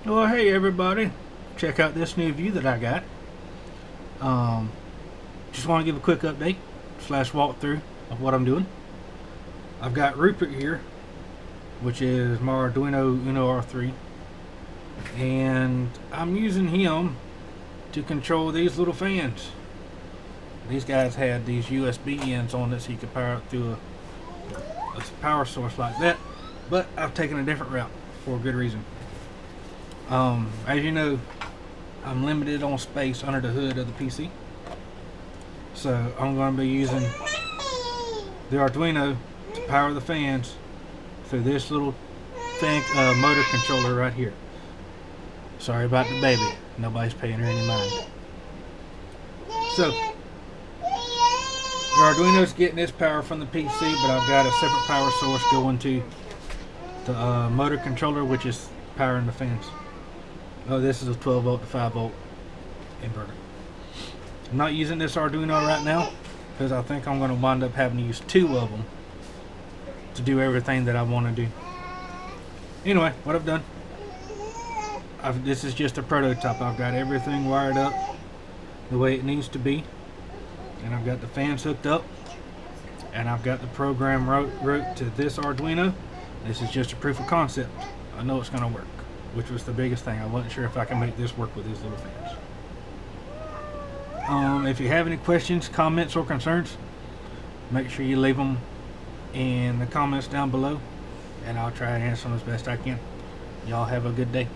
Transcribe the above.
Well, hey everybody, check out this new view that I got. Just want to give a quick update slash walkthrough of what I'm doing. I've got Rupert here, which is my Arduino Uno R3, and I'm using him to control these little fans. These guys had these USB ends on it so you could power it through a power source like that, but I've taken a different route for a good reason. As you know, I'm limited on space under the hood of the PC, so I'm going to be using the Arduino to power the fans through this little fan motor controller right here. Sorry about the baby, nobody's paying her any mind. So the Arduino's getting its power from the PC, but I've got a separate power source going to the motor controller, which is powering the fans. Oh, this is a 12 volt to 5 volt inverter. I'm not using this Arduino right now because I think I'm going to wind up having to use two of them to do everything that I want to do. Anyway, what I've done, this is just a prototype. I've got everything wired up the way it needs to be, and I've got the fans hooked up, and I've got the program wrote to this Arduino. This is just a proof of concept. I know it's going to work, which was the biggest thing. I wasn't sure if I can make this work with these little fans. If you have any questions, comments, or concerns, make sure you leave them in the comments down below, and I'll try to answer them as best I can. Y'all have a good day.